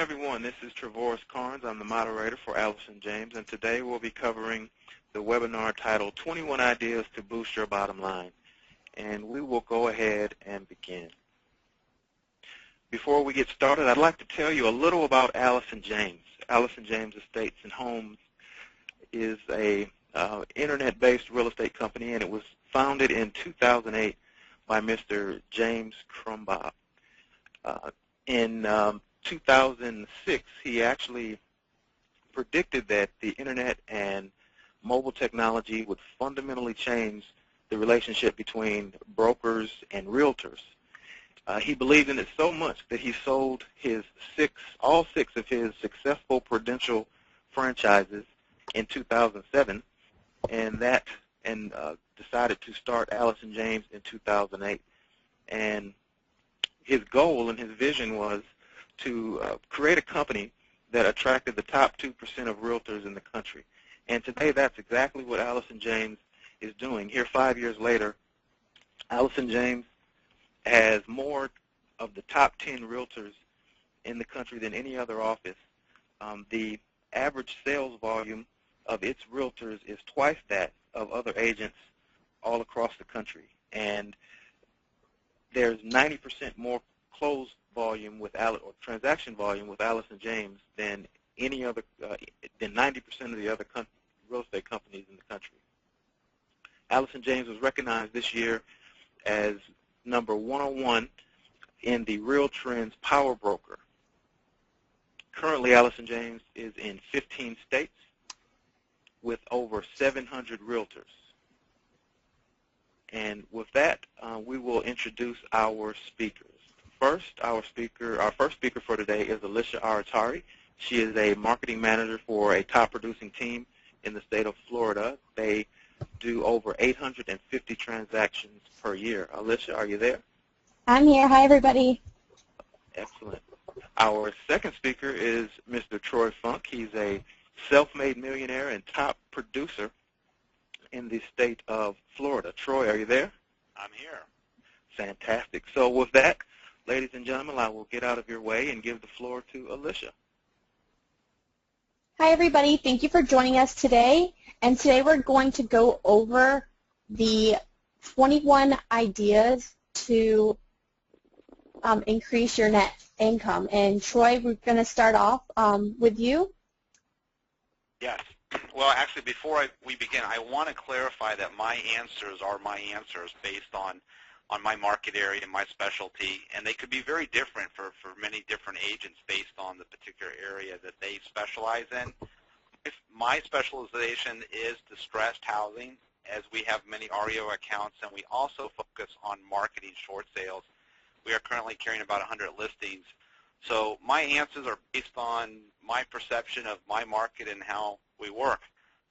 everyone. This is Travis Carnes. I'm the moderator for Allison James, and today we'll be covering the webinar titled 21 Ideas to Boost Your Bottom Line. And we will go ahead and begin. Before we get started, I'd like to tell you a little about Allison James. Allison James Estates and Homes is a internet-based real estate company, and it was founded in 2008 by Mr. James Crumbaugh. In 2006, he actually predicted that the internet and mobile technology would fundamentally change the relationship between brokers and realtors. He believed in it so much that he sold all six of his successful Prudential franchises in 2007, and decided to start Allison James in 2008. And his goal and his vision was to create a company that attracted the top 2% of realtors in the country. And today that's exactly what Allison James is doing. Here 5 years later, Allison James has more of the top 10 realtors in the country than any other office. The average sales volume of its realtors is twice that of other agents all across the country. And there's 90% more closed volume or transaction volume with Allison James than any other, than 90% of the other real estate companies in the country. Allison James was recognized this year as number 101 in the Real Trends Power Broker. Currently, Allison James is in 15 states with over 700 realtors. And with that, we will introduce our speakers. First, our first speaker for today is Alicia Aratari. She is a marketing manager for a top-producing team in the state of Florida. They do over 850 transactions per year. Alicia, are you there? I'm here. Hi, everybody. Excellent. Our second speaker is Mr. Troy Funk. He's a self-made millionaire and top producer in the state of Florida. Troy, are you there? I'm here. Fantastic. So with that, ladies and gentlemen, I will get out of your way and give the floor to Alicia. Hi, everybody. Thank you for joining us today. And today we're going to go over the 21 ideas to increase your net income. And Troy, we're going to start off with you. Yes. Well, actually, before we begin, I want to clarify that my answers are my answers based on my market area and my specialty, and they could be very different for many different agents based on the particular area that they specialize in. My specialization is distressed housing, as we have many REO accounts, and we also focus on marketing short sales. We are currently carrying about 100 listings. So my answers are based on my perception of my market and how we work.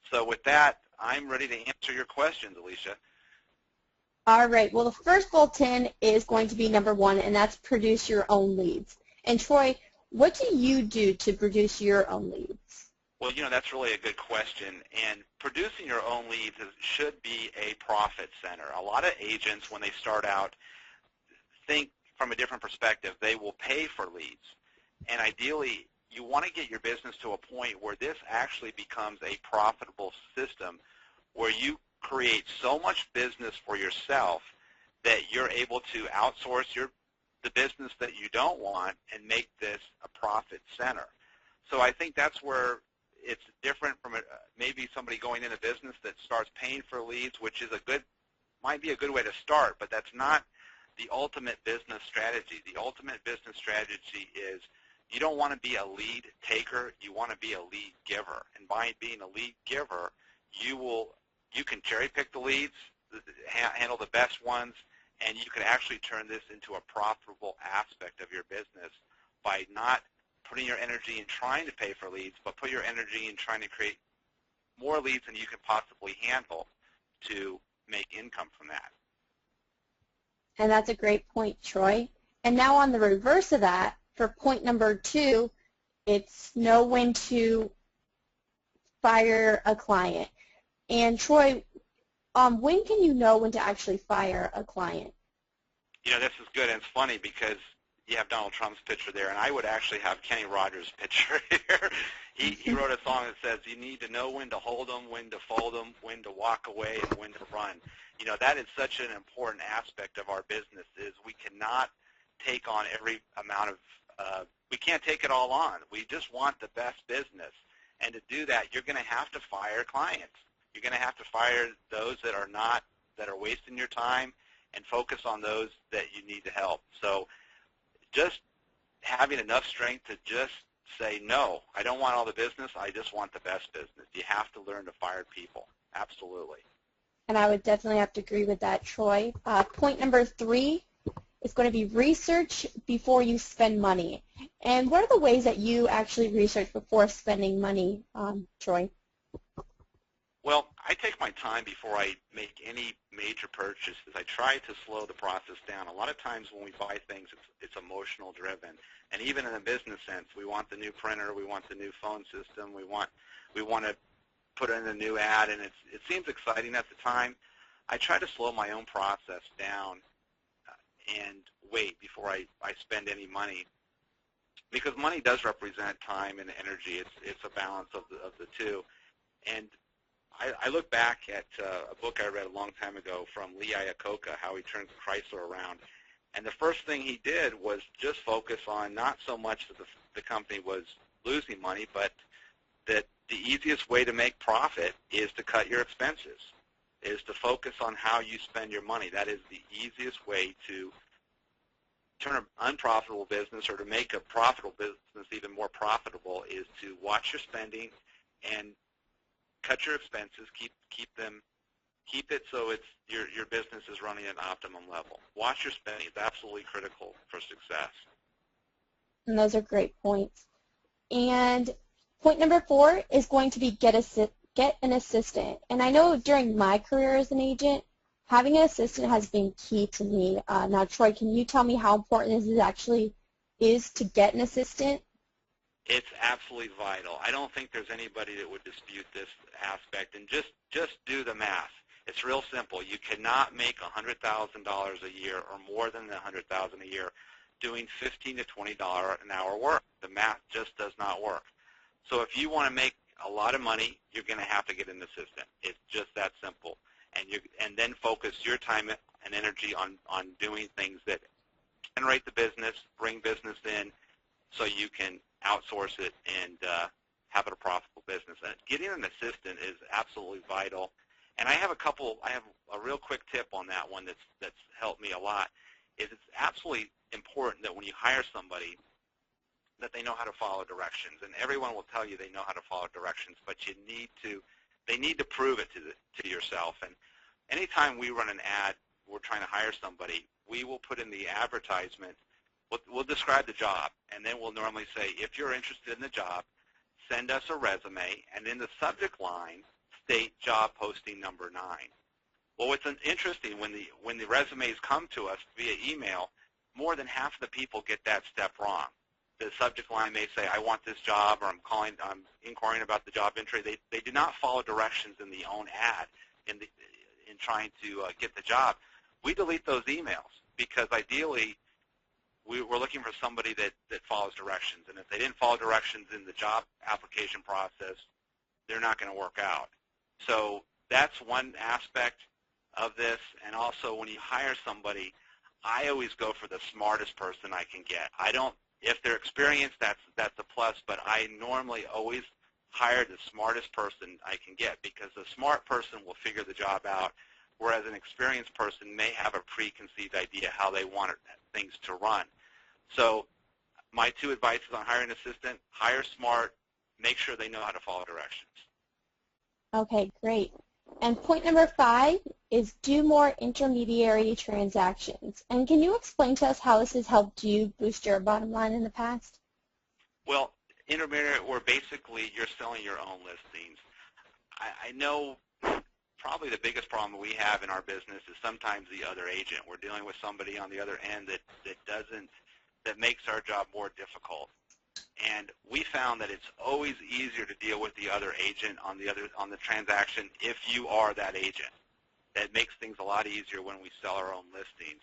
So with that, I'm ready to answer your questions, Alicia. All right. Well, the first bulletin is going to be number 1, and that's produce your own leads. And Troy, what do you do to produce your own leads? Well, that's really a good question. And producing your own leads should be a profit center. A lot of agents, when they start out, think from a different perspective. They will pay for leads. And ideally, you want to get your business to a point where this actually becomes a profitable system where you create so much business for yourself that you're able to outsource the business that you don't want and make this a profit center. So I think that's where it's different from maybe somebody going into business that starts paying for leads, which is might be a good way to start, but that's not the ultimate business strategy. The ultimate business strategy is you don't want to be a lead taker, you want to be a lead giver. And by being a lead giver, you can cherry pick the leads, handle the best ones, and you can actually turn this into a profitable aspect of your business by not putting your energy in trying to pay for leads, but put your energy in trying to create more leads than you can possibly handle to make income from that. And that's a great point, Troy. And now on the reverse of that, for point number 2, it's know when to fire a client. And Troy, when can you know when to actually fire a client? This is good, and it's funny because you have Donald Trump's picture there, and I would actually have Kenny Rogers' picture here. He wrote a song that says, you need to know when to hold them, when to fold them, when to walk away, and when to run. You know, that is such an important aspect of our business is we cannot take on every amount of, we can't take it all on. We just want the best business. And to do that, you're going to have to fire clients. You're going to have to fire those that are not, that are wasting your time, and focus on those that you need to help. So just having enough strength to just say, no, I don't want all the business, I just want the best business. You have to learn to fire people. Absolutely. And I would definitely have to agree with that, Troy. Point number 3 is going to be research before you spend money. And what are the ways that you actually research before spending money, Troy? Well, I take my time before I make any major purchases. I try to slow the process down. A lot of times when we buy things, it's emotional driven. And even in a business sense, we want the new printer, we want the new phone system, we want to put in a new ad, and it seems exciting at the time. I try to slow my own process down and wait before I spend any money, because money does represent time and energy. It's a balance of the two. And I look back at a book I read a long time ago from Lee Iacocca, how he turned Chrysler around. And the first thing he did was just focus on not so much that the company was losing money, but that the easiest way to make profit is to cut your expenses, is to focus on how you spend your money. That is the easiest way to turn an unprofitable business, or to make a profitable business even more profitable, is to watch your spending and cut your expenses, keep it so it's your business is running at an optimum level. Watch your spending. It's absolutely critical for success. And those are great points. And point number 4 is going to be get an assistant. And I know during my career as an agent, having an assistant has been key to me. Now, Troy, can you tell me how important this actually is to get an assistant? It's absolutely vital. I don't think there's anybody that would dispute this aspect. And just do the math. It's real simple. You cannot make $100,000 a year or more than $100,000 a year doing $15 to $20 an hour work. The math just does not work. So if you want to make a lot of money, you're going to have to get an assistant. It's just that simple. And then focus your time and energy on doing things that generate the business, bring business in, so you can outsource it and have it a profitable business. And getting an assistant is absolutely vital. And I have a real quick tip on that one that's helped me a lot, is it's absolutely important that when you hire somebody that they know how to follow directions. And everyone will tell you they know how to follow directions, but they need to prove it to yourself. And anytime we run an ad, we're trying to hire somebody, we will put in the advertisement, we'll describe the job, and then we'll normally say, if you're interested in the job, send us a resume, and in the subject line, state job posting number 9. Well, what's interesting, when the resumes come to us via email, more than half of the people get that step wrong. The subject line may say, I want this job, or I'm inquiring about the job entry. They do not follow directions in the own ad in trying to get the job. We delete those emails because ideally we're looking for somebody that follows directions. And if they didn't follow directions in the job application process, they're not going to work out. So that's one aspect of this. And also when you hire somebody, I always go for the smartest person I can get. If they're experienced, that's a plus, but I normally always hire the smartest person I can get, because the smart person will figure the job out, whereas an experienced person may have a preconceived idea how they want things to run. So my 2 advices on hiring an assistant: hire smart, make sure they know how to follow directions. Okay, great. And point number 5 is do more intermediary transactions. And can you explain to us how this has helped you boost your bottom line in the past? Well, intermediary, or basically you're selling your own listings. I know probably the biggest problem we have in our business is sometimes the other agent. We're dealing with somebody on the other end that makes our job more difficult. And we found that it's always easier to deal with the other agent on the transaction if you are that agent. That makes things a lot easier when we sell our own listings.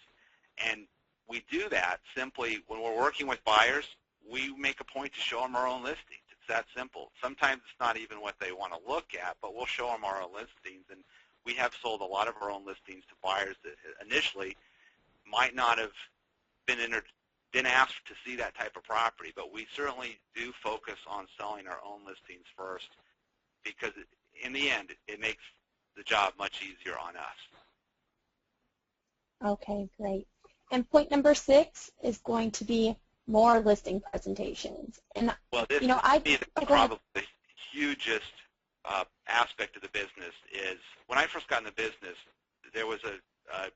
And we do that simply when we're working with buyers. We make a point to show them our own listings. It's that simple. Sometimes it's not even what they want to look at, but we'll show them our own listings. And we have sold a lot of our own listings to buyers that initially might not have been asked to see that type of property, but we certainly do focus on selling our own listings first, because in the end, it makes the job much easier on us. Okay, great. And point number 6 is going to be more listing presentations. And well, this is probably the hugest aspect of the business. Is when I first got in the business, there was a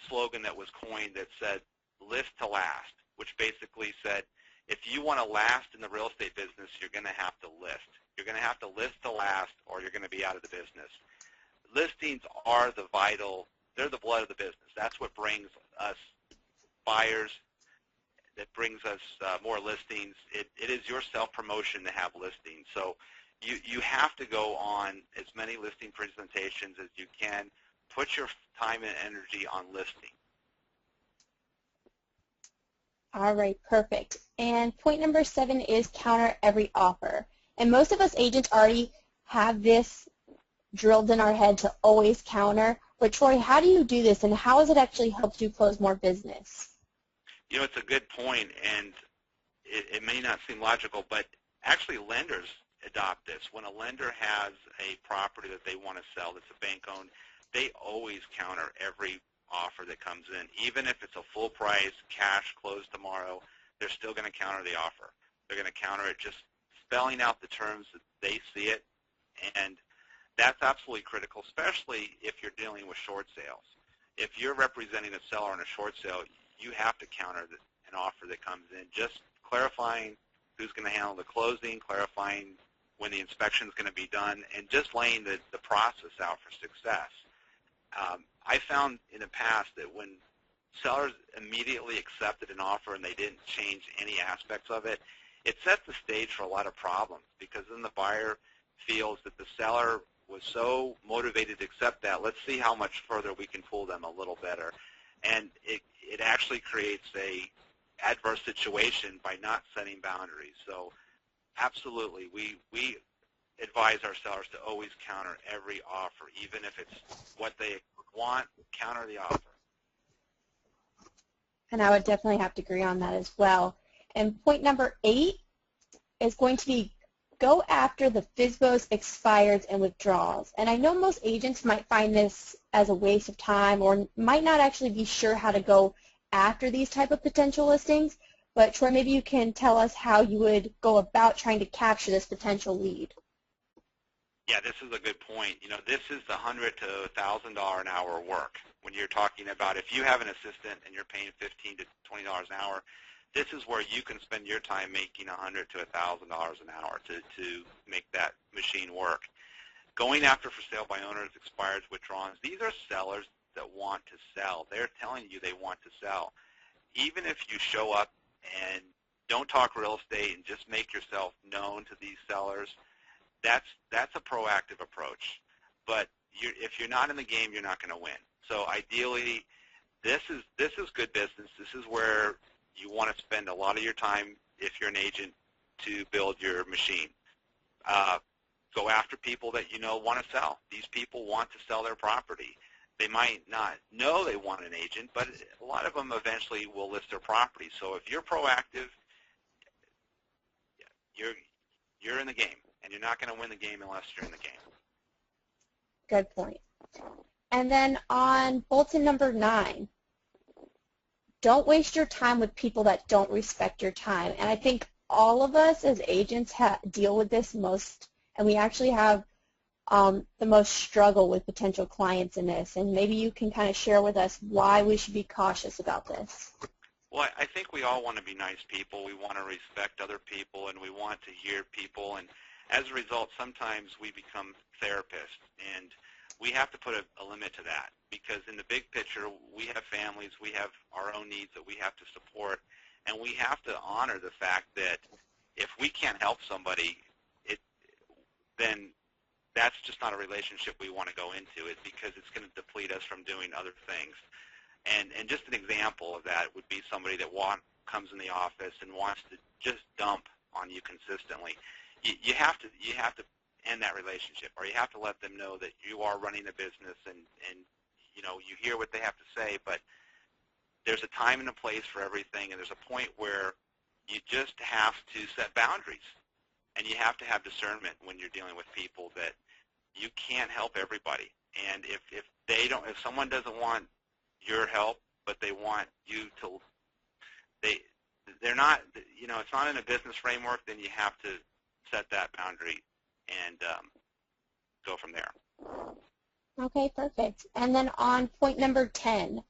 slogan that was coined that said, list to last, which basically said, if you want to last in the real estate business, you're going to have to list. You're going to have to list to last, or you're going to be out of the business. Listings are they're the blood of the business. That's what brings us buyers, that brings us more listings. It is your self-promotion to have listings. So you have to go on as many listing presentations as you can. Put your time and energy on listing. All right, perfect. And point number 7 is counter every offer. And most of us agents already have this drilled in our head to always counter. But Troy, how do you do this, and how has it actually helped you close more business? You know, it's a good point, and it may not seem logical, but actually lenders adopt this. When a lender has a property that they want to sell that's a bank-owned, they always counter every offer that comes in. Even if it's a full price, cash, close tomorrow, they're still going to counter the offer. They're going to counter it, just spelling out the terms that they see it, and that's absolutely critical, especially if you're dealing with short sales. If you're representing a seller in a short sale, you have to counter an offer that comes in, just clarifying who's going to handle the closing, clarifying when the inspection is going to be done, and just laying the process out for success. I found in the past that when sellers immediately accepted an offer and they didn't change any aspects of it, it sets the stage for a lot of problems, because then the buyer feels that the seller was so motivated to accept that, let's see how much further we can pull them a little better. And it actually creates a adverse situation by not setting boundaries. So absolutely, we advise our sellers to always counter every offer, even if it's what they want, counter the offer. And I would definitely have to agree on that as well. And point number 8 is going to be go after the FSBOs, expires, and withdrawals. And I know most agents might find this as a waste of time or might not actually be sure how to go after these type of potential listings. But Troy, maybe you can tell us how you would go about trying to capture this potential lead. Yeah, this is a good point. You know, this is the $100 to $1,000 an hour work. When you're talking about if you have an assistant and you're paying $15 to $20 an hour, this is where you can spend your time making $100 to $1,000 an hour to make that machine work. Going after for sale by owners, expires, withdrawals, these are sellers that want to sell. They're telling you they want to sell. Even if you show up and don't talk real estate and just make yourself known to these sellers, that's a proactive approach. But if you're not in the game, you're not going to win. So ideally, this is good business. This is where you want to spend a lot of your time, if you're an agent, to build your machine. Go after people that you know want to sell. These people want to sell their property. They might not know they want an agent, but a lot of them eventually will list their property. So if you're proactive, you're in the game, and you're not going to win the game unless you're in the game. Good point. And then on bulletin number 9, don't waste your time with people that don't respect your time. And I think all of us as agents deal with this most, and we actually have the most struggle with potential clients in this. And maybe you can kind of share with us why we should be cautious about this. Well, I think we all want to be nice people. We want to respect other people, and we want to hear people. And as a result, sometimes we become therapists, and we have to put a limit to that, because in the big picture, we have families, we have our own needs that we have to support, and we have to honor the fact that if we can't help somebody, then that's just not a relationship we want to go into, because it's going to deplete us from doing other things. And just an example of that would be somebody that comes in the office and wants to just dump on you consistently. You have to end that relationship, or you have to let them know that you are running a business, and you hear what they have to say, but there's a time and a place for everything, and there's a point where you just have to set boundaries, and you have to have discernment when you're dealing with people that you can't help everybody. And if someone doesn't want your help, but they want you to, they're not, it's not in a business framework, then you have to set that boundary and go from there. Okay, perfect. And then on point number 10,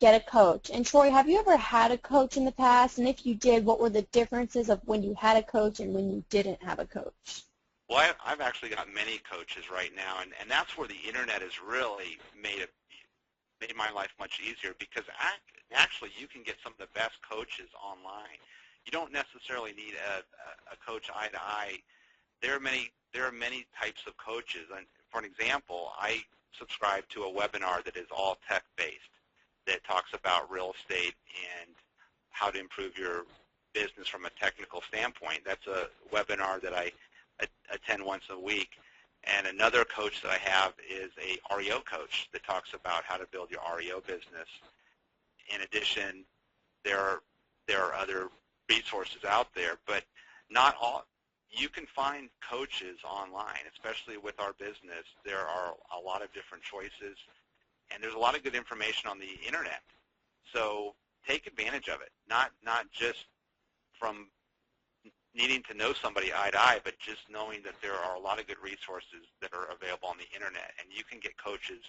get a coach. And Troy, have you ever had a coach in the past? And if you did, what were the differences of when you had a coach and when you didn't have a coach? Well, I've actually got many coaches right now, and that's where the internet has really made my life much easier, because actually you can get some of the best coaches online. You don't necessarily need a coach eye to eye. There are many types of coaches. And for an example, I subscribe to a webinar that is all tech-based, that talks about real estate and how to improve your business from a technical standpoint. That's a webinar that I attend once a week. And another coach that I have is a REO coach that talks about how to build your REO business. In addition, there are other resources out there, but not all. You can find coaches online, especially with our business. There are a lot of different choices, and there's a lot of good information on the internet. So take advantage of it, not just from needing to know somebody eye to eye, but just knowing that there are a lot of good resources that are available on the internet, and you can get coaches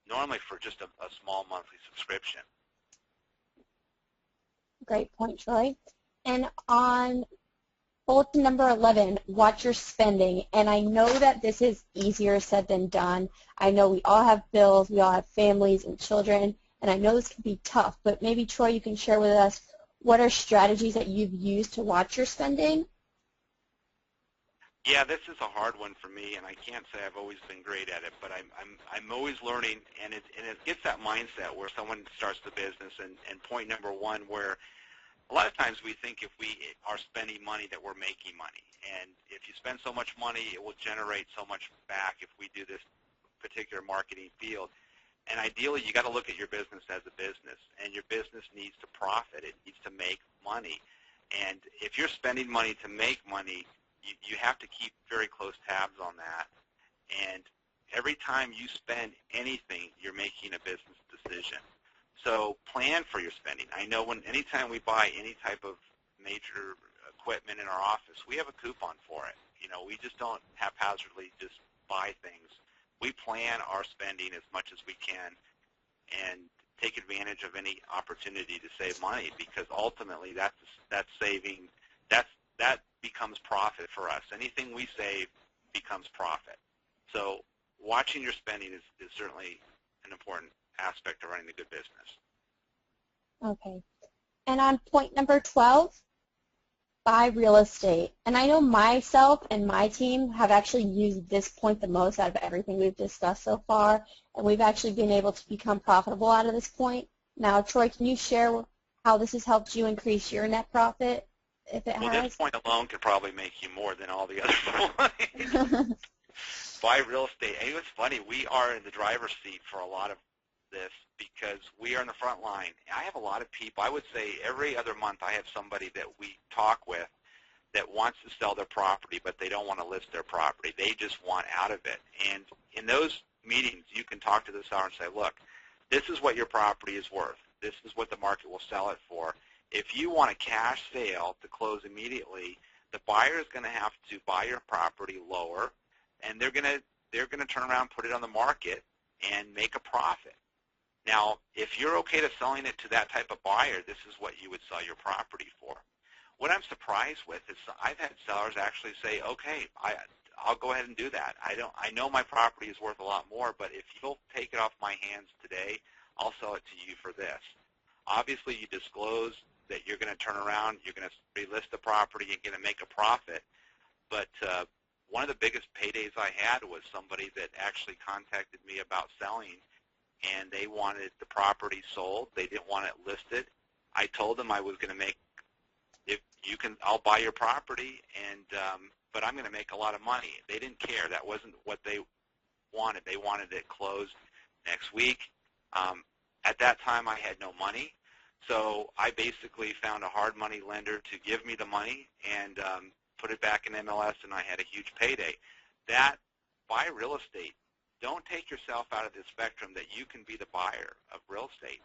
normally for just a small monthly subscription. Great point, Troy. And on bulletin number 11, watch your spending. And I know that this is easier said than done. I know we all have bills, we all have families and children, and I know this can be tough, but maybe, Troy, you can share with us what are strategies that you've used to watch your spending? Yeah, this is a hard one for me, and I can't say I've always been great at it, but I'm always learning, and it gets that mindset where someone starts the business, and point number one, where a lot of times we think if we are spending money that we're making money, and if you spend so much money, it will generate so much back if we do this particular marketing field. And ideally, you got to look at your business as a business, and your business needs to profit. It needs to make money. And if you're spending money to make money, you have to keep very close tabs on that. And every time you spend anything, you're making a business decision. So plan for your spending. I know anytime we buy any type of major equipment in our office, we have a coupon for it. We just don't haphazardly just buy things. We plan our spending as much as we can and take advantage of any opportunity to save money, because ultimately that becomes profit for us. Anything we save becomes profit. So watching your spending is certainly an important aspect of running a good business. Okay. And on point number 12, buy real estate. And I know myself and my team have actually used this point the most out of everything we've discussed so far, and we've actually been able to become profitable out of this point. Now, Troy, can you share how this has helped you increase your net profit, if it has? Well, this point alone could probably make you more than all the other points. Buy real estate. And it's funny, we are in the driver's seat for a lot of this because we are in the front line. I have a lot of people. I would say every other month I have somebody that we talk with that wants to sell their property, but they don't want to list their property. They just want out of it. And in those meetings, you can talk to the seller and say, look, this is what your property is worth. This is what the market will sell it for. If you want a cash sale to close immediately, the buyer is going to have to buy your property lower, and they're going to turn around, put it on the market, and make a profit. Now, if you're okay to selling it to that type of buyer, this is what you would sell your property for. What I'm surprised with is I've had sellers actually say, okay, I'll go ahead and do that. I know my property is worth a lot more, but if you'll take it off my hands today, I'll sell it to you for this. Obviously, you disclose that you're going to turn around, you're going to relist the property, you're going to make a profit. But one of the biggest paydays I had was somebody that actually contacted me about selling, and they wanted the property sold. They didn't want it listed. I told them I was going to make, if you can, I'll buy your property, and but I'm going to make a lot of money. They didn't care. That wasn't what they wanted. They wanted it closed next week. At that time, I had no money, so I basically found a hard money lender to give me the money and put it back in MLS, and I had a huge payday. That, buy real estate. Don't take yourself out of the spectrum that you can be the buyer of real estate.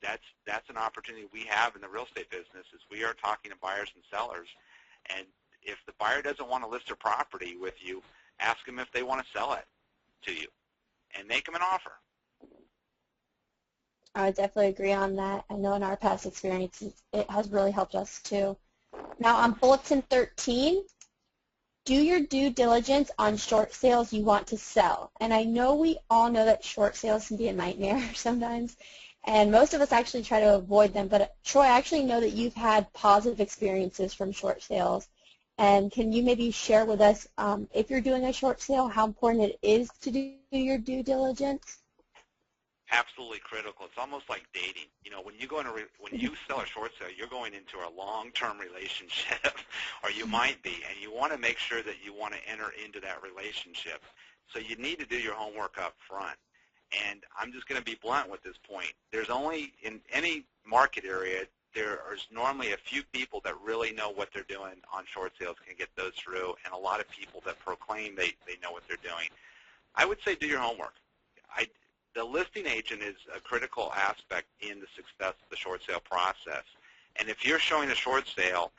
That's an opportunity we have in the real estate business, is we are talking to buyers and sellers, and if the buyer doesn't want to list their property with you, ask them if they want to sell it to you, and make them an offer. I would definitely agree on that. I know in our past experiences, it has really helped us too. Now on Bulletin 13, do your due diligence on short sales you want to sell. And I know we all know that short sales can be a nightmare sometimes, and most of us actually try to avoid them. But Troy, I actually know that you've had positive experiences from short sales. And can you maybe share with us, if you're doing a short sale, how important it is to do your due diligence? Absolutely critical. It's almost like dating. You know, when you go when you sell a short sale, you're going into a long-term relationship, or you might be, and you want to make sure that you want to enter into that relationship. So you need to do your homework up front. And I'm just going to be blunt with this point. There's only, in any market area, there is normally a few people that really know what they're doing on short sales, can get those through, and a lot of people that proclaim they know what they're doing. I would say do your homework. The listing agent is a critical aspect in the success of the short sale process. And if you're showing a short sale,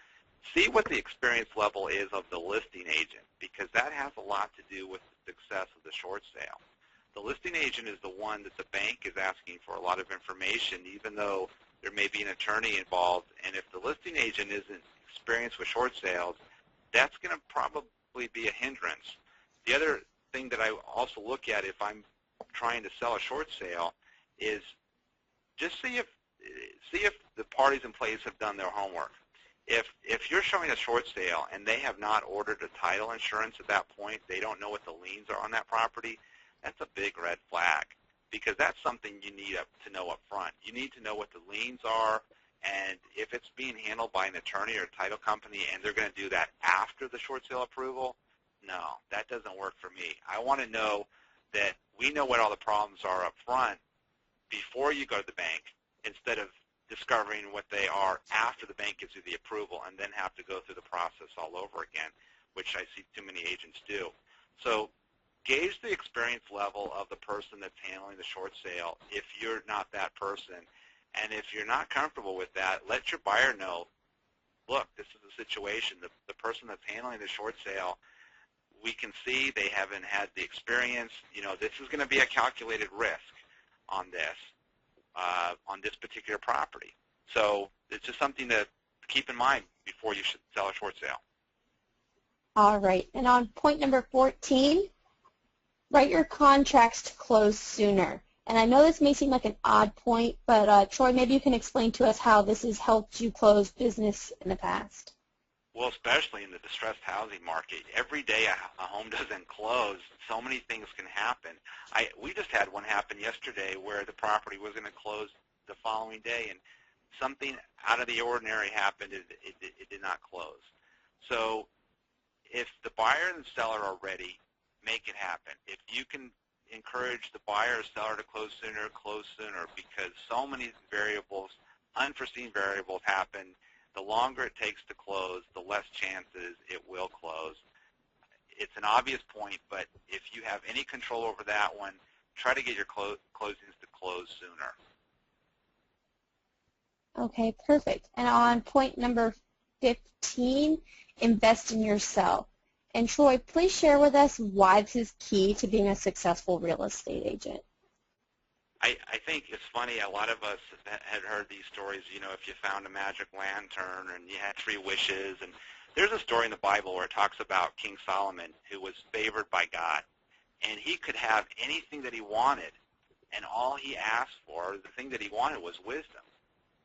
see what the experience level is of the listing agent, because that has a lot to do with the success of the short sale. The listing agent is the one that the bank is asking for a lot of information, even though there may be an attorney involved. And if the listing agent isn't experienced with short sales, that's going to probably be a hindrance. The other thing that I also look at if I'm trying to sell a short sale is just see if the parties in place have done their homework. If you're showing a short sale and they have not ordered a title insurance at that point, they don't know what the liens are on that property, that's a big red flag, because that's something you need to know up front. You need to know what the liens are, and if it's being handled by an attorney or a title company and they're going to do that after the short sale approval, no, that doesn't work for me. I want to know that we know what all the problems are up front before you go to the bank, instead of discovering what they are after the bank gives you the approval and then have to go through the process all over again, which I see too many agents do. So gauge the experience level of the person that's handling the short sale if you're not that person. And if you're not comfortable with that, let your buyer know, look, this is the situation. The person that's handling the short sale, we can see they haven't had the experience. You know, this is going to be a calculated risk on this particular property. So it's just something to keep in mind before you should sell a short sale. All right. And on point number 14, write your contracts to close sooner. And I know this may seem like an odd point, but Troy, maybe you can explain to us how this has helped you close business in the past. Well, especially in the distressed housing market. Every day a home doesn't close, so many things can happen. We just had one happen yesterday where the property was going to close the following day, and something out of the ordinary happened. It did not close. So if the buyer and the seller are ready, make it happen. If you can encourage the buyer or seller to close sooner, because so many variables, unforeseen variables happen. The longer it takes to close, the less chances it will close. It's an obvious point, but if you have any control over that one, try to get your closings to close sooner. Okay, perfect. And on point number 15, invest in yourself. And Troy, please share with us why this is key to being a successful real estate agent. I think it's funny, a lot of us had heard these stories, you know, if you found a magic lantern and you had 3 wishes. And there's a story in the Bible where it talks about King Solomon, who was favored by God. And he could have anything that he wanted. And all he asked for, the thing that he wanted, was wisdom.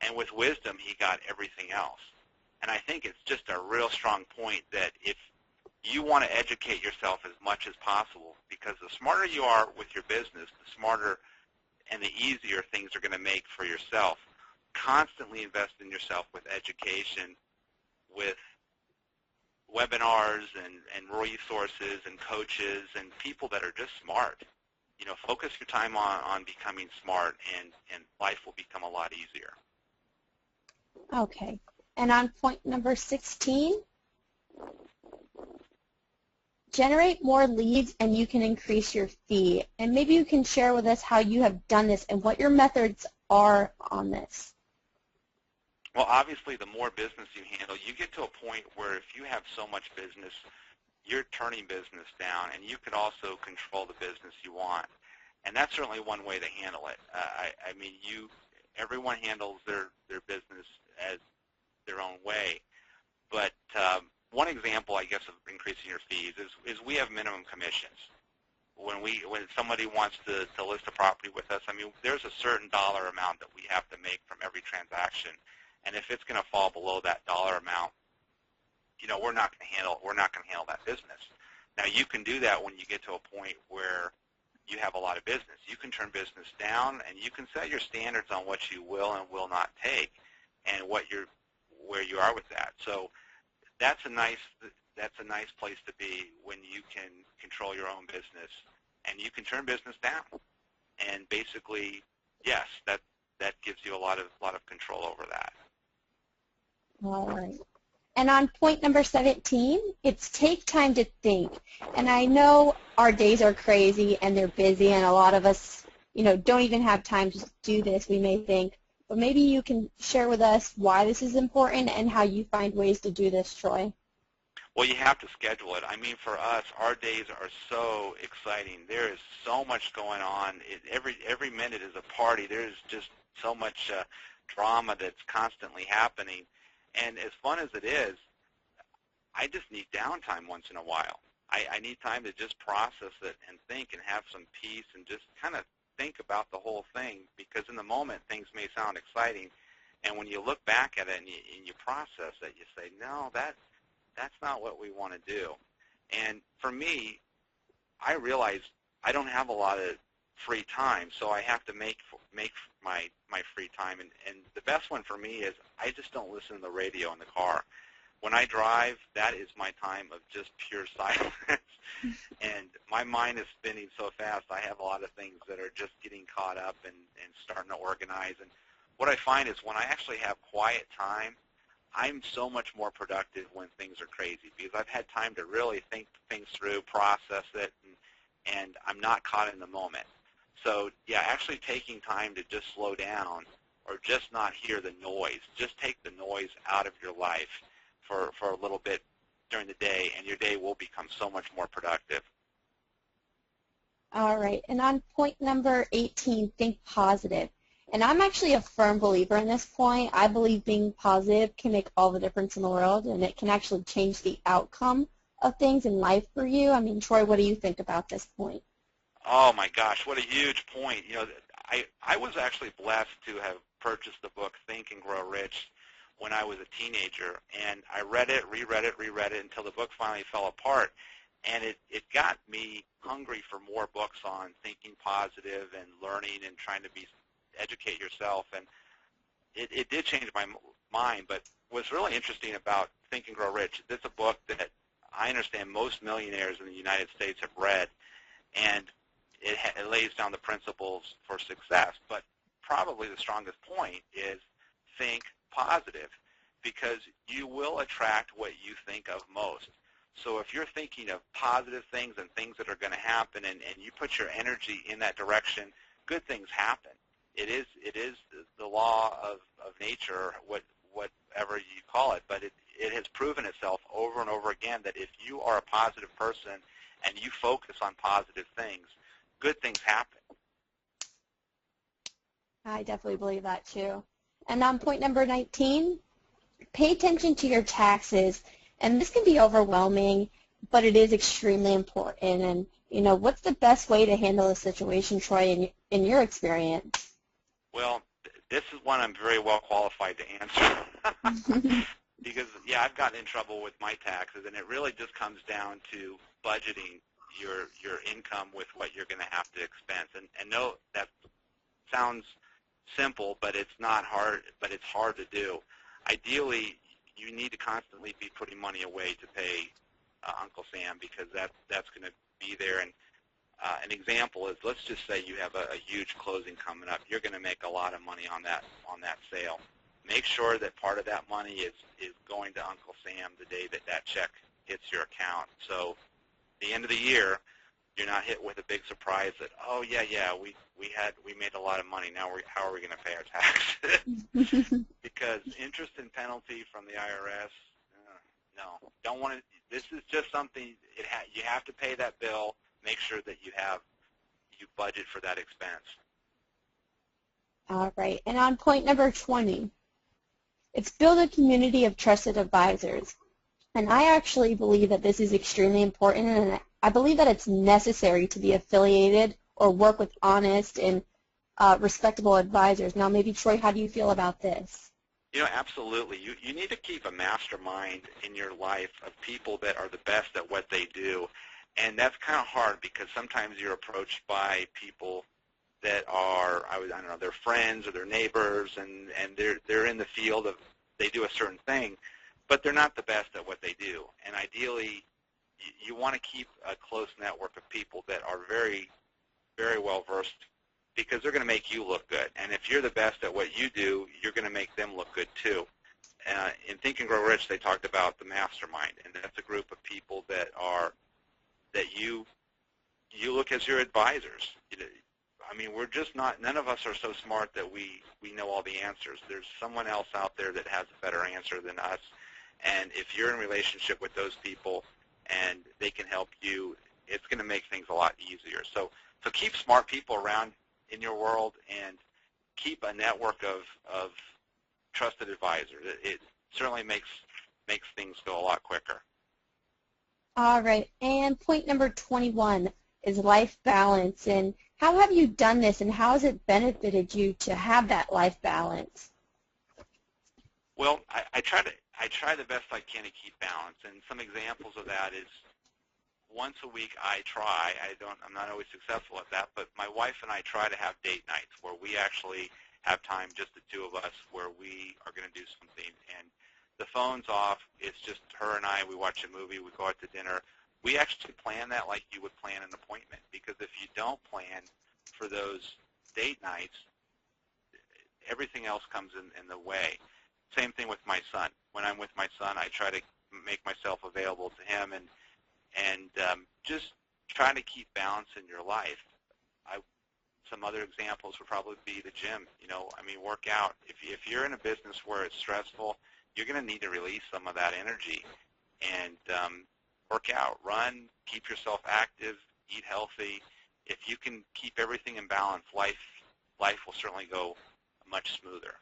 And with wisdom, he got everything else. And I think it's just a real strong point that if you want to educate yourself as much as possible, because the smarter you are with your business, the smarter and the easier things are going to make for yourself. Constantly invest in yourself with education, with webinars and resources and coaches and people that are just smart. You know, focus your time on becoming smart, and life will become a lot easier. Okay. And on point number 16, generate more leads and you can increase your fee. And maybe you can share with us how you have done this and what your methods are on this. Well, obviously, the more business you handle, you get to a point where if you have so much business, you're turning business down, and you can also control the business you want. And that's certainly one way to handle it. I mean, everyone handles their business as their own way. But one example, I guess, of increasing your fees is we have minimum commissions. When somebody wants to list a property with us, I mean, there's a certain dollar amount that we have to make from every transaction. And if it's going to fall below that dollar amount, you know, we're not going to handle that business. Now, you can do that when you get to a point where you have a lot of business. You can turn business down, and you can set your standards on what you will and will not take, and where you are with that. So that's a nice place to be when you can control your own business and you can turn business down. And basically, yes, that gives you a lot of control over that. All right. And on point number 17, it's take time to think. And I know our days are crazy and they're busy, and a lot of us, you know, don't even have time to do this, we may think. But maybe you can share with us why this is important and how you find ways to do this, Troy. Well, you have to schedule it. I mean, for us, our days are so exciting. There is so much going on. Every minute is a party. There's just so much drama that's constantly happening. And as fun as it is, I just need downtime once in a while. I need time to just process it and think and have some peace and just kind of think about the whole thing, because in the moment things may sound exciting, and when you look back at it and you process it, you say, no, that's not what we want to do. And for me, I realize I don't have a lot of free time, so I have to make my free time. And the best one for me is I just don't listen to the radio in the car. When I drive, that is my time of just pure silence. And my mind is spinning so fast, I have a lot of things that are just getting caught up and starting to organize. And what I find is when I actually have quiet time, I'm so much more productive when things are crazy, because I've had time to really think things through, process it, and I'm not caught in the moment. So, yeah, actually taking time to just slow down or just not hear the noise. Just take the noise out of your life for a little bit during the day, and your day will become so much more productive. All right. And on point number 18, think positive. And I'm actually a firm believer in this point. I believe being positive can make all the difference in the world, and it can actually change the outcome of things in life for you. I mean, Troy, what do you think about this point? Oh, my gosh, what a huge point. You know, I was actually blessed to have purchased the book Think and Grow Rich when I was a teenager, and I read it, reread it until the book finally fell apart. And it got me hungry for more books on thinking positive and learning and trying to educate yourself. And it did change my mind. But what's really interesting about Think and Grow Rich, it's a book that I understand most millionaires in the United States have read, and it lays down the principles for success. But probably the strongest point is think positive, because you will attract what you think of most. So if you're thinking of positive things and things that are going to happen, and you put your energy in that direction, good things happen. It is the law of nature, whatever you call it, but it has proven itself over and over again that if you are a positive person and you focus on positive things, good things happen. I definitely believe that too. And on point number 19, pay attention to your taxes. And this can be overwhelming, but it is extremely important. And, you know, what's the best way to handle the situation, Troy, in your experience? Well, this is one I'm very well qualified to answer. Because, yeah, I've gotten in trouble with my taxes, and it really just comes down to budgeting your income with what you're going to have to expense. And no, that sounds simple, but it's not hard, but it's hard to do. Ideally, you need to constantly be putting money away to pay Uncle Sam, because that's going to be there. And an example is, let's just say you have a huge closing coming up. You're going to make a lot of money on that sale. Make sure that part of that money is going to Uncle Sam the day that check hits your account. So at the end of the year, you're not hit with a big surprise that, oh yeah, we made a lot of money. Now how are we going to pay our taxes? Because interest and penalty from the IRS, no, don't want to. This is just something you have to pay that bill. Make sure that you budget for that expense. All right, and on point number 20, it's build a community of trusted advisors. And I actually believe that this is extremely important, and I believe that it's necessary to be affiliated or work with honest and respectable advisors. Now, maybe, Troy, how do you feel about this? Absolutely. You need to keep a mastermind in your life of people that are the best at what they do. And that's kind of hard, because sometimes you're approached by people that are, I don't know, they're friends or they're neighbors, and they're in the field of, they do a certain thing, but they're not the best at what they do. And ideally, you want to keep a close network of people that are very, very well versed, because they're going to make you look good. And if you're the best at what you do, you're going to make them look good too. In Think and Grow Rich, they talked about the mastermind, and that's a group of people that you look as your advisors. I mean, we're just not, none of us are so smart that we know all the answers. There's someone else out there that has a better answer than us. And if you're in relationship with those people and they can help you, it's going to make things a lot easier. So keep smart people around in your world, and keep a network of trusted advisors. It certainly makes things go a lot quicker. All right, and point number 21 is life balance. And how have you done this, and how has it benefited you to have that life balance? Well, I try the best I can to keep balance, and some examples of that is, once a week I'm not always successful at that, but my wife and I try to have date nights where we actually have time, just the two of us, where we are going to do something. And the phone's off. It's just her and I. We watch a movie. We go out to dinner. We actually plan that like you would plan an appointment, because if you don't plan for those date nights, everything else comes in the way. Same thing with my son. When I'm with my son, I try to make myself available to him, and just try to keep balance in your life. Some other examples would probably be the gym. Work out. If you're in a business where it's stressful, you're going to need to release some of that energy, and work out, run, keep yourself active, eat healthy. If you can keep everything in balance, life will certainly go much smoother.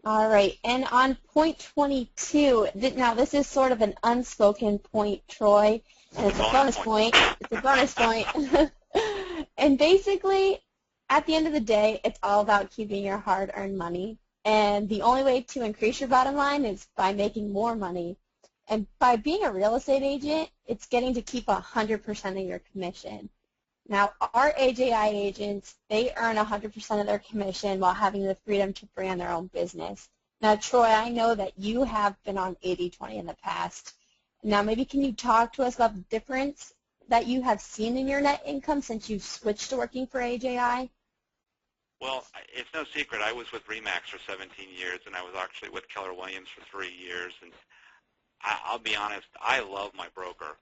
All right, and on point 22, now this is sort of an unspoken point, Troy, and it's a bonus point. It's a bonus point. And basically, at the end of the day, it's all about keeping your hard-earned money. And the only way to increase your bottom line is by making more money. And by being a real estate agent, it's getting to keep 100% of your commission. Now, our AJI agents, they earn 100% of their commission while having the freedom to brand their own business. Now, Troy, I know that you have been on 80/20 in the past. Now, maybe can you talk to us about the difference that you have seen in your net income since you've switched to working for AJI? Well, it's no secret. I was with RE/MAX for 17 years, and I was actually with Keller Williams for 3 years. And I'll be honest, I love my broker.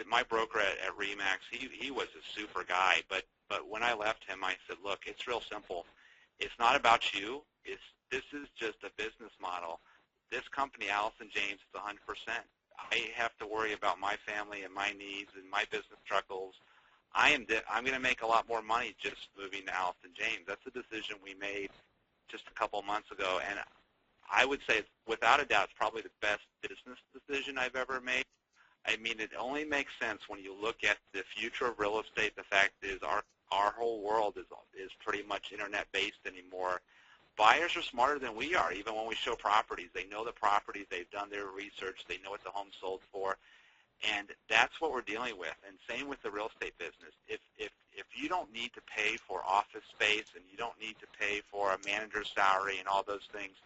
My broker at RE/MAX, he was a super guy. But when I left him, I said, look, it's real simple. It's not about you. This is just a business model. This company, Allison James, is 100%. I have to worry about my family and my needs and my business struggles. I'm going to make a lot more money just moving to Allison James. That's a decision we made just a couple months ago, and I would say, without a doubt, it's probably the best business decision I've ever made. I mean, it only makes sense when you look at the future of real estate. The fact is our whole world is pretty much internet-based anymore. buyers are smarter than we are. Even when we show properties, they know the properties, they've done their research, they know what the home sold for, and that's what we're dealing with. And same with the real estate business. If you don't need to pay for office space and you don't need to pay for a manager's salary and all those things,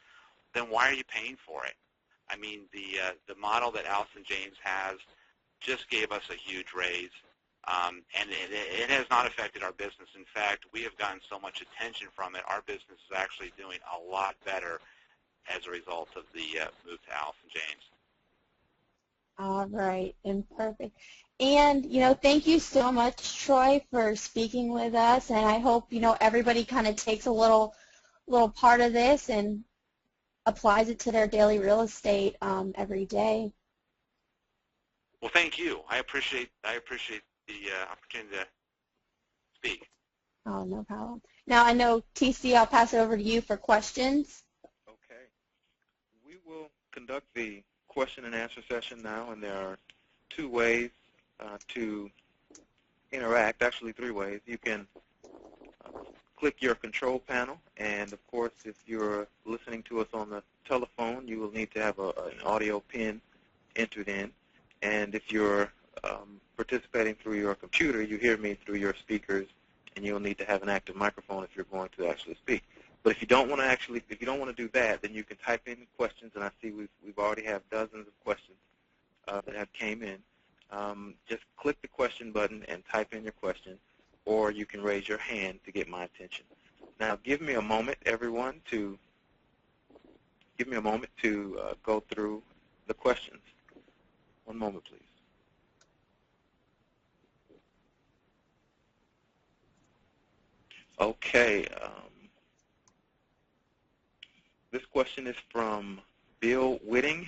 then why are you paying for it? I mean, the model that Allison James has just gave us a huge raise, and it has not affected our business. In fact, we have gotten so much attention from it. Our business is actually doing a lot better as a result of the move to Allison James. All right, and perfect. And, thank you so much, Troy, for speaking with us. And I hope, everybody kind of takes a little part of this and applies it to their daily real estate every day. Well, thank you. I appreciate the opportunity to speak. Oh, no problem. Now, I know, TC, I'll pass it over to you for questions. Okay. We will conduct the question and answer session now, and there are two ways to interact, actually three ways. You can click your control panel, and of course, if you're listening to us on the telephone, you will need to have an audio pin entered in. And if you're participating through your computer, you hear me through your speakers, and you'll need to have an active microphone if you're going to actually speak. But if you don't want to do that, then you can type in questions, and I see we've already have dozens of questions that have came in. Just click the question button and type in your question, or you can raise your hand to get my attention. Now, give me a moment, everyone, to go through the questions. One moment, please. Okay. This question is from Bill Whitting,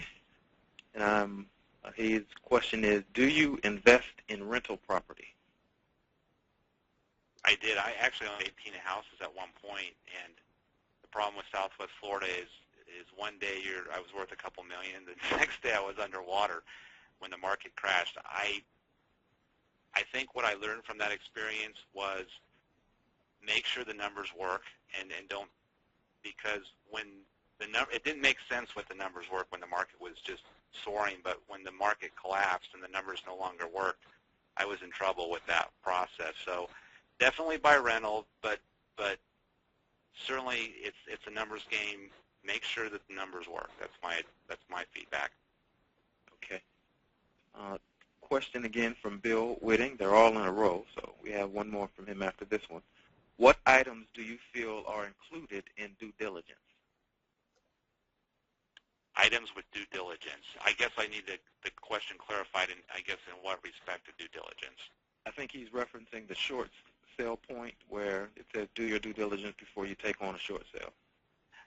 and his question is, do you invest in rental property? I did. I actually owned 18 houses at one point, and the problem with Southwest Florida is one day I was worth a couple million, the next day I was underwater when the market crashed. I think what I learned from that experience was make sure the numbers work, and don't, because when it didn't make sense what the numbers work when the market was just soaring, but when the market collapsed and the numbers no longer worked, I was in trouble with that process. So definitely buy rental, but certainly it's a numbers game. Make sure that the numbers work. That's my feedback. Okay. Question again from Bill Whitting. They're all in a row, so we have one more from him after this one. What items do you feel are included in due diligence? Items with due diligence. I guess I need the question clarified in what respect to due diligence. I think he's referencing the short sale point where it says do your due diligence before you take on a short sale.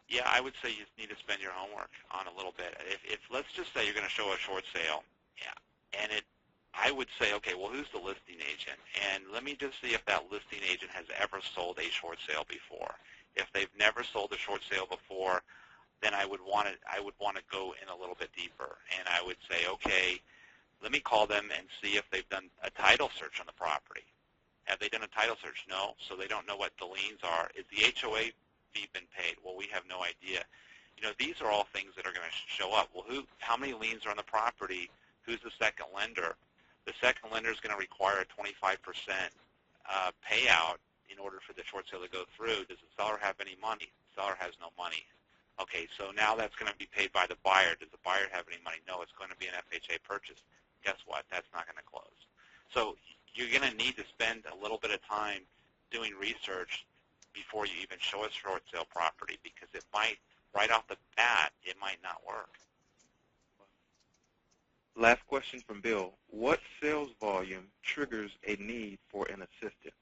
Yeah, I would say you need to spend your homework on a little bit. If let's just say you're going to show a short sale, and I would say, okay, well, who's the listing agent? And let me just see if that listing agent has ever sold a short sale before. If they've never sold a short sale before, then I would want to go in a little bit deeper, and I would say, okay, let me call them and see if they've done a title search on the property. Have they done a title search? No, so they don't know what the liens are. Is the HOA fee been paid? Well, we have no idea. These are all things that are going to show up. Well, how many liens are on the property? Who's the second lender? The second lender is going to require a 25% payout in order for the short sale to go through. Does the seller have any money? The seller has no money. Okay, so now that's going to be paid by the buyer. Does the buyer have any money? No, it's going to be an FHA purchase. Guess what? That's not going to close. So you're going to need to spend a little bit of time doing research before you even show a short sale property, because it might, right off the bat, it might not work. Last question from Bill. What sales volume triggers a need for an assistant?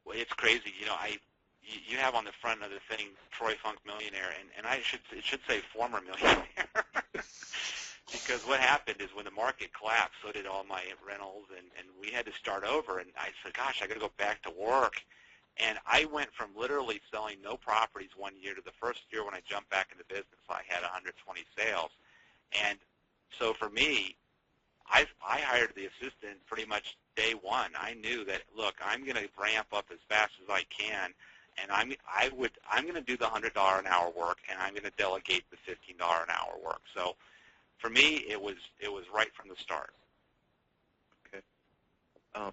Well, it's crazy. You have on the front of the thing Troy Funk Millionaire, and it should say former millionaire. Because what happened is when the market collapsed, so did all my rentals, and we had to start over. And I said, gosh, I got to go back to work. And I went from literally selling no properties one year to the first year when I jumped back into business, I had 120 sales. And so for me, I hired the assistant pretty much day one. I knew that, look, I'm going to ramp up as fast as I can, and I'm going to do the $100 an hour work, and I'm going to delegate the $15 an hour work. So for me, it was right from the start. Okay.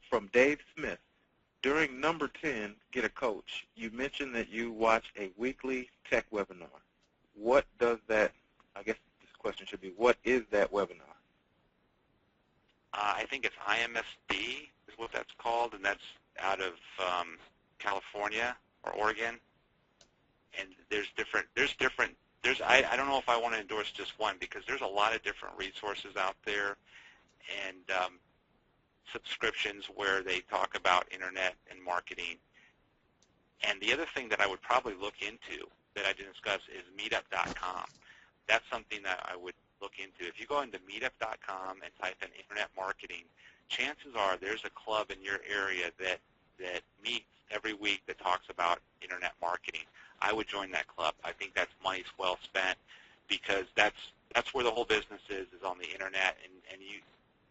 From Dave Smith, during number 10, Get a Coach, you mentioned that you watch a weekly tech webinar. What does that, I guess this question should be, what is that webinar? I think it's IMSB is what that's called, and that's out of California or Oregon. And I don't know if I want to endorse just one, because there's a lot of different resources out there and subscriptions where they talk about internet and marketing. And the other thing that I would probably look into that I didn't discuss is meetup.com. That's something that I would look into. If you go into meetup.com and type in internet marketing, chances are there's a club in your area that meets every week that talks about internet marketing. I would join that club. I think that's money well spent, because that's where the whole business is on the internet, and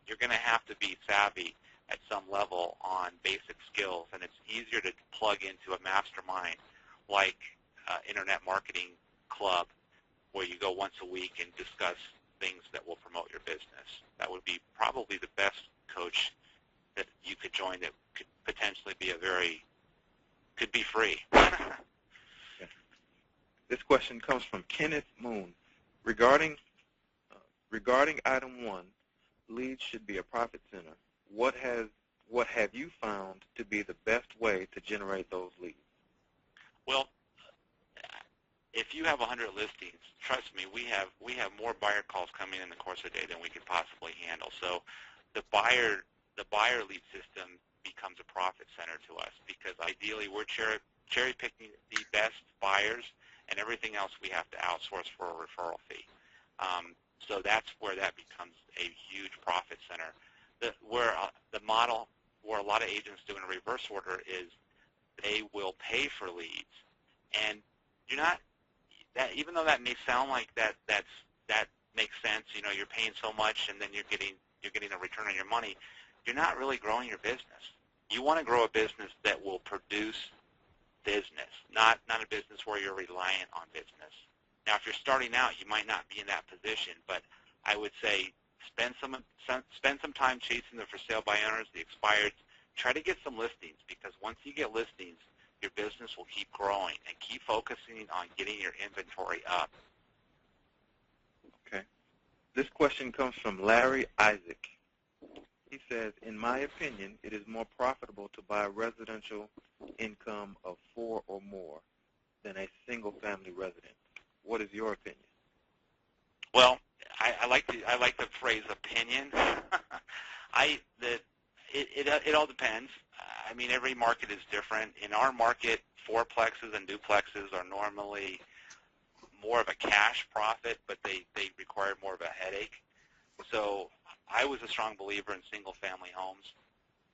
you're going to have to be savvy at some level on basic skills, and it's easier to plug into a mastermind like Internet Marketing Club, where you go once a week and discuss things that will promote your business. That would be probably the best coach that you could join that could potentially be could be free. This question comes from Kenneth Moon. Regarding item 1, leads should be a profit center. What have you found to be the best way to generate those leads? Well, if you have 100 listings, trust me, we have more buyer calls coming in the course of the day than we could possibly handle. So the buyer lead system becomes a profit center to us, because ideally we're cherry picking the best buyers, and everything else we have to outsource for a referral fee. So that's where that becomes a huge profit center. The model where a lot of agents do in a reverse order is they will pay for leads, and even though that may sound like that makes sense. You know, you're paying so much, and then you're getting a return on your money. You're not really growing your business. You want to grow a business that will produce business, not a business where you're reliant on business. Now, if you're starting out, you might not be in that position, but I would say spend some time chasing the for sale by owners, the expired. Try to get some listings, because once you get listings, your business will keep growing, and keep focusing on getting your inventory up. Okay. This question comes from Larry Isaac. He says, in my opinion, it is more profitable to buy a residential income of 4 or more than a single-family residence. What is your opinion? Well, I like the phrase opinion. It all depends. I mean, every market is different. In our market, fourplexes and duplexes are normally more of a cash profit, but they require more of a headache. So I was a strong believer in single-family homes,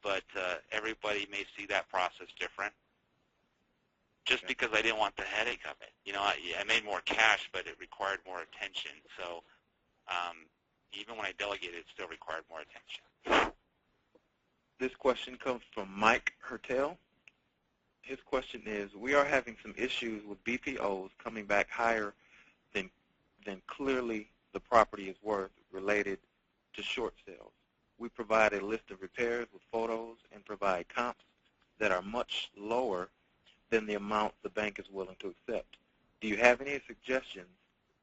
but everybody may see that process different. Just because I didn't want the headache of it. You know, I made more cash, but it required more attention. So even when I delegated, it still required more attention. This question comes from Mike Hertel. His question is, we are having some issues with BPOs coming back higher than clearly the property is worth related to short sales. We provide a list of repairs with photos and provide comps that are much lower than the amount the bank is willing to accept. Do you have any suggestions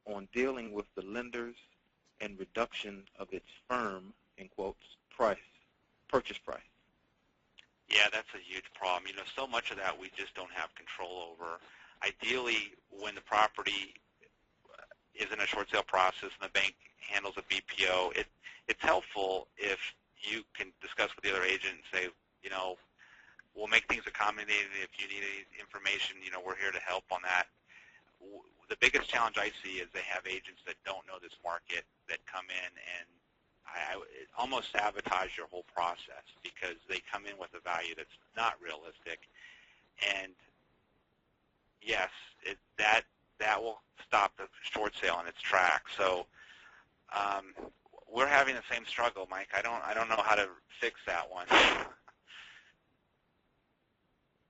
on dealing with the lenders and reduction of its firm, in quotes, purchase price? Yeah, that's a huge problem. You know, so much of that we just don't have control over. Ideally, when the property is in a short sale process and the bank handles a BPO, it's helpful if you can discuss with the other agent and say, you know, we'll make things accommodating. If you need any information, you know, we're here to help on that. The biggest challenge I see is they have agents that don't know this market that come in and it almost sabotage your whole process, because they come in with a value that's not realistic. And yes, that will stop the short sale in its tracks. So we're having the same struggle, Mike. I don't know how to fix that one.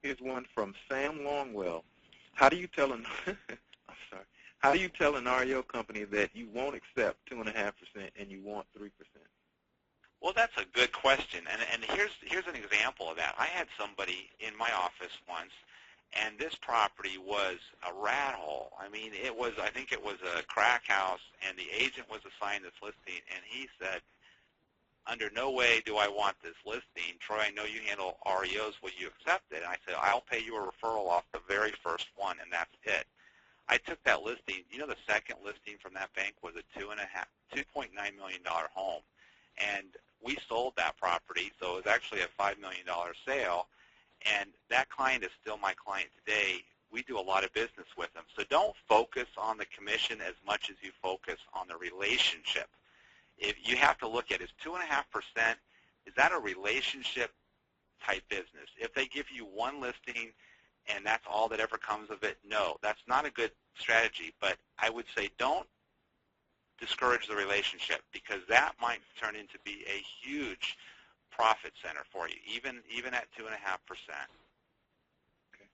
Here's one from Sam Longwell. How do you tell an I'm sorry. How do you tell an REO company that you won't accept 2.5% and you want 3%? Well, that's a good question, and here's an example of that. I had somebody in my office once, and this property was a rat hole. I mean, I think it was a crack house, and the agent was assigned this listing, and he said, under no way do I want this listing. Troy, I know you handle REOs. Will you accept it? And I said, I'll pay you a referral off the very first one, and that's it. I took that listing. You know, the second listing from that bank was a $2.9 million home, and we sold that property, so it was actually a $5 million sale, and that client is still my client today. We do a lot of business with them. So don't focus on the commission as much as you focus on the relationship. If you have to look at, is 2.5%, is that a relationship type business? If they give you one listing and that's all that ever comes of it, no, that's not a good strategy. But I would say don't discourage the relationship, because that might turn into be a huge profit center for you, even at 2.5%. Okay.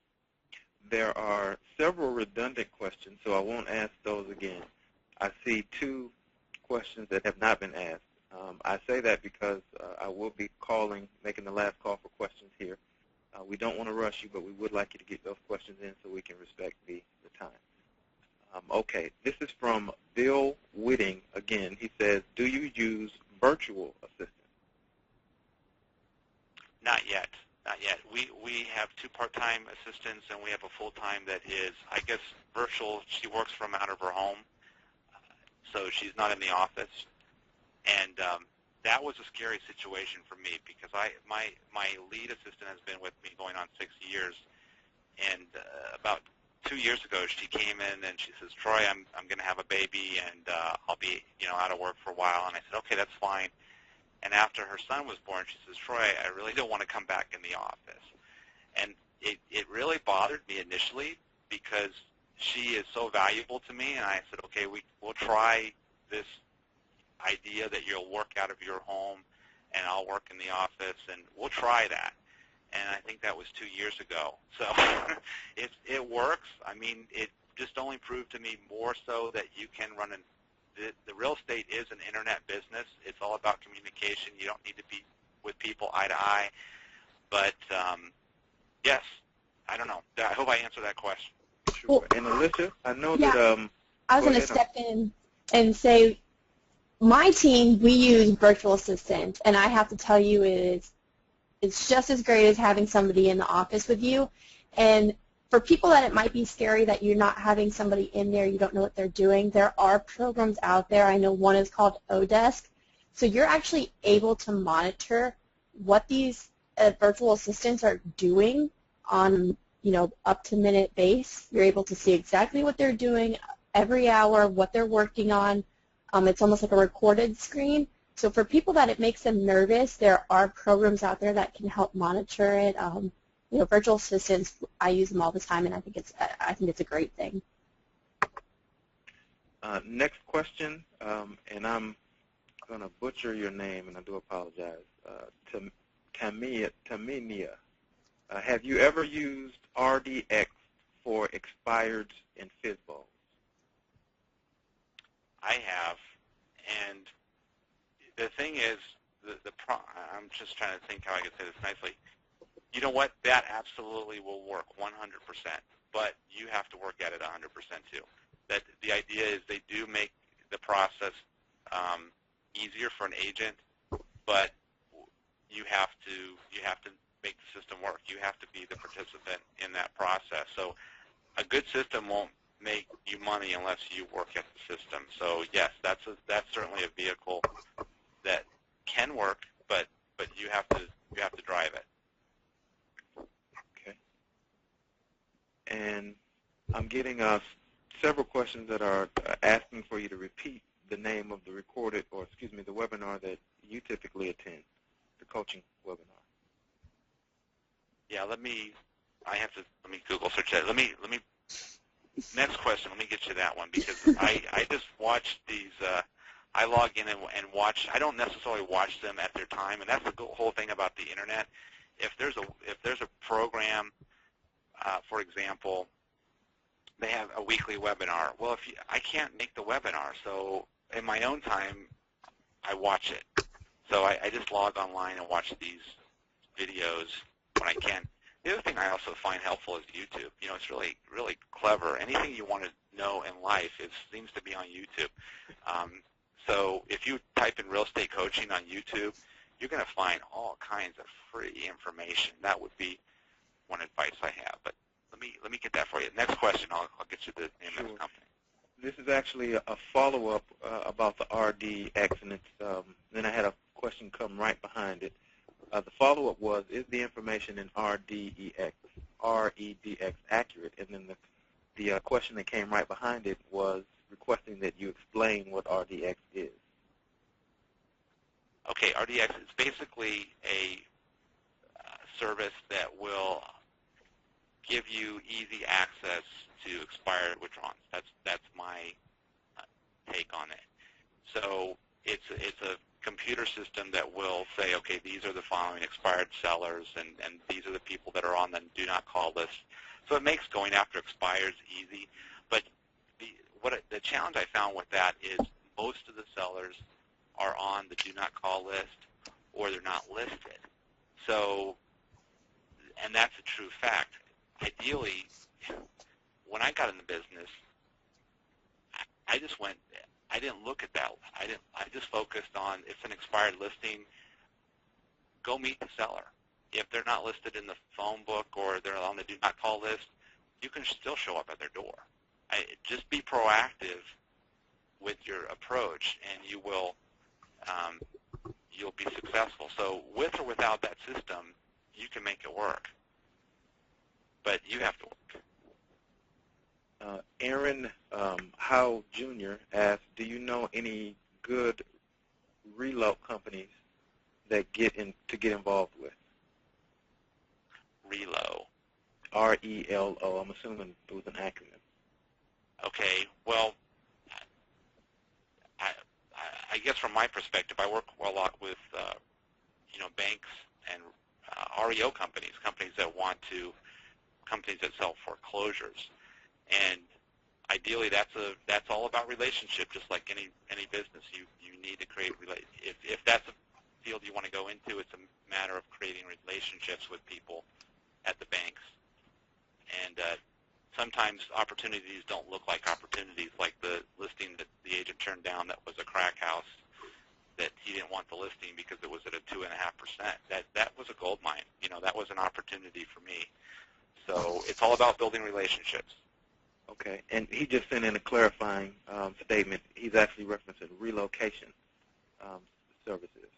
There are several redundant questions, so I won't ask those again. I see two questions that have not been asked. I say that because I will be making the last call for questions here. We don't want to rush you, but we would like you to get those questions in so we can respect the time. Okay, this is from Bill Whitting again. He says, do you use virtual assistants? Not yet. Not yet. We have 2 part-time assistants, and we have a full-time that is, I guess, virtual. She works from out of her home, so she's not in the office. And that was a scary situation for me, because my lead assistant has been with me going on 6 years, and about 2 years ago she came in and she says, Troy, I'm going to have a baby, and I'll be out of work for a while. And I said, okay, that's fine. And after her son was born, she says, Troy, I really don't want to come back in the office. And it really bothered me initially, because she is so valuable to me. And I said, okay, we'll try this idea that you'll work out of your home and I'll work in the office, and we'll try that. And I think that was 2 years ago. So it works. I mean, it just only proved to me more so that you can run the real estate is an internet business. It's all about communication. You don't need to be with people eye to eye. But, yes, I don't know. I hope I answered that question. Sure. Well, and Alicia, I know that I was going to step in and say, my team, we use virtual assistant, and I have to tell you, it's just as great as having somebody in the office with you. And for people that it might be scary that you're not having somebody in there, you don't know what they're doing, there are programs out there. I know one is called Odesk. So you're actually able to monitor what these virtual assistants are doing on, up-to-minute base. You're able to see exactly what they're doing every hour, what they're working on. It's almost like a recorded screen. So for people that it makes them nervous, there are programs out there that can help monitor it. Virtual assistants, I use them all the time, and I think it's a great thing. Next question, and I'm going to butcher your name, and I do apologize. Taminia, have you ever used RDX for expireds and FISBOs? I have, and the thing is, I'm just trying to think how I can say this nicely. You know what? That absolutely will work 100%, but you have to work at it 100% too. That the idea is they do make the process easier for an agent, but you have to make the system work. You have to be the participant in that process. So a good system won't make you money unless you work at the system. So yes, that's certainly a vehicle that can work, but you have to drive it. Okay. And I'm getting several questions that are asking for you to repeat the name of the the webinar that you typically attend, the coaching webinar. Yeah, let me Google search that. Let me next question, let me get you that one, because I just watch these, I log in and watch. I don't necessarily watch them at their time, and that's the whole thing about the internet. If there's a program for example, they have a weekly webinar. Well, I can't make the webinar, so in my own time, I watch it. So I just log online and watch these videos when I can. The other thing I also find helpful is YouTube. You know, it's really, really clever. Anything you want to know in life, it seems to be on YouTube. So if you type in real estate coaching on YouTube, you're going to find all kinds of free information. That would be one advice I have. But let me get that for you. Next question, I'll get you the name of the company. This is actually a follow-up about the RDX, and it's then I had a question come right behind it. The follow-up was, is the information in REDX accurate? And then the question that came right behind it was requesting that you explain what RDX is. Okay, RDX is basically a service that will give you easy access to expired withdrawals. That's my take on it. So it's a computer system that will say, okay, these are the following expired sellers, and these are the people that are on the do not call list. So it makes going after expires easy. But the challenge I found with that is most of the sellers are on the do not call list or they're not listed. So, and that's a true fact. Ideally, when I got in the business, I didn't look at that. I just focused on, if it's an expired listing, go meet the seller. If they're not listed in the phone book or they're on the do not call list, you can still show up at their door. Just be proactive with your approach, and you'll be successful. So with or without that system, you can make it work, but you have to work. Aaron Howe Jr. asked, do you know any good reload companies that get involved with? Relo. R-E-L-O. I'm assuming it was an acronym. Okay. Well, I guess from my perspective, I work a lot with banks and REO companies that sell foreclosures, and ideally that's all about relationship. Just like any business, you need to create if that's a field you want to go into, it's a matter of creating relationships with people at the banks. And sometimes opportunities don't look like opportunities, like the listing that the agent turned down that was a crack house, that he didn't want the listing because it was at a 2.5%. That was a gold mine. That was an opportunity for me. So it's all about building relationships. Okay, and he just sent in a clarifying statement. He's actually referencing relocation services.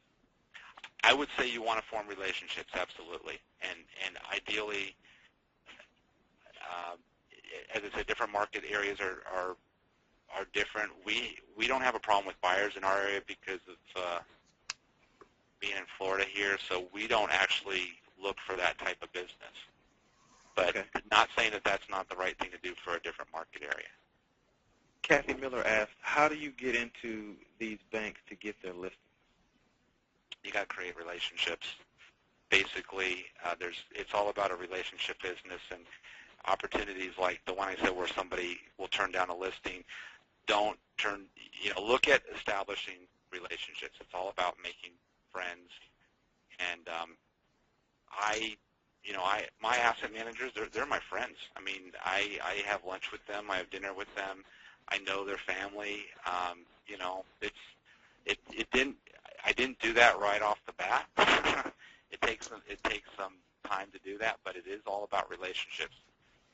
I would say you want to form relationships, absolutely, and ideally, as I said, different market areas are different. We don't have a problem with buyers in our area because of being in Florida here, so we don't actually look for that type of business. But okay. Not saying that that's not the right thing to do for a different market area. Kathy Miller asked, how do you get into these banks to get their listings? You got to create relationships. Basically, it's all about a relationship business, and opportunities like the one I said where somebody will turn down a listing. Look at establishing relationships. It's all about making friends. And my asset managers, they're my friends. I mean, I have lunch with them. I have dinner with them. I know their family. I didn't do that right off the bat. It takes some time to do that, but it is all about relationships.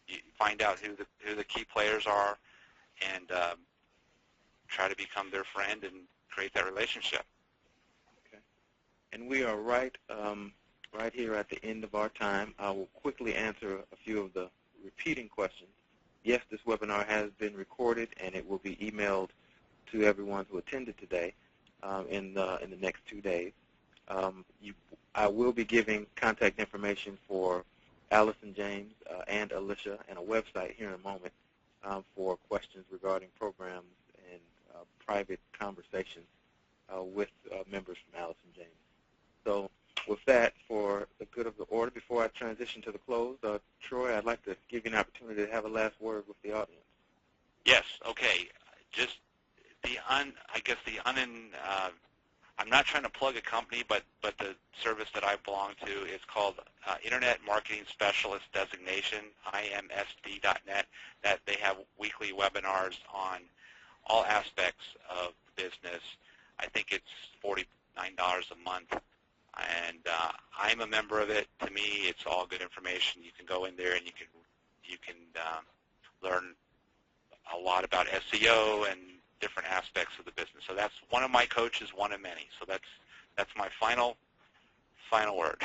You find out who the key players are, and try to become their friend and create that relationship. Okay. And we are right here at the end of our time. I will quickly answer a few of the repeating questions. Yes, this webinar has been recorded, and it will be emailed to everyone who attended today in the next 2 days. I will be giving contact information for Allison James and Alicia, and a website here in a moment for questions regarding programs and private conversations with members from Allison James. So with that, for the good of the order, before I transition to the close, Troy, I'd like to give you an opportunity to have a last word with the audience. Yes. Okay. Just I'm not trying to plug a company, but the service that I belong to is called Internet Marketing Specialist Designation, IMSD.net. That they have weekly webinars on all aspects of the business. I think it's $49 a month, and I'm a member of it. To me, it's all good information. You can go in there and you can learn a lot about SEO and different aspects of the business. So that's one of my coaches, one of many. So that's my final word.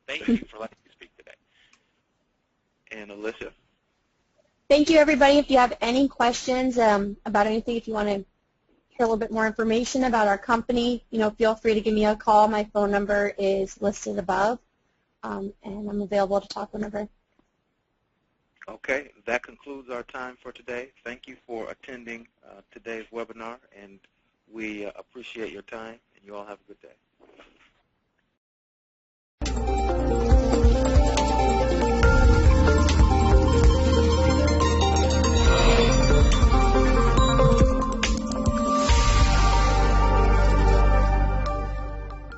Thank you for letting me speak today. And Alicia? Thank you, everybody. If you have any questions about anything, if you want to hear a little bit more information about our company, feel free to give me a call. My phone number is listed above, and I'm available to talk whenever. Okay, that concludes our time for today. Thank you for attending today's webinar, and we appreciate your time, and you all have a good day.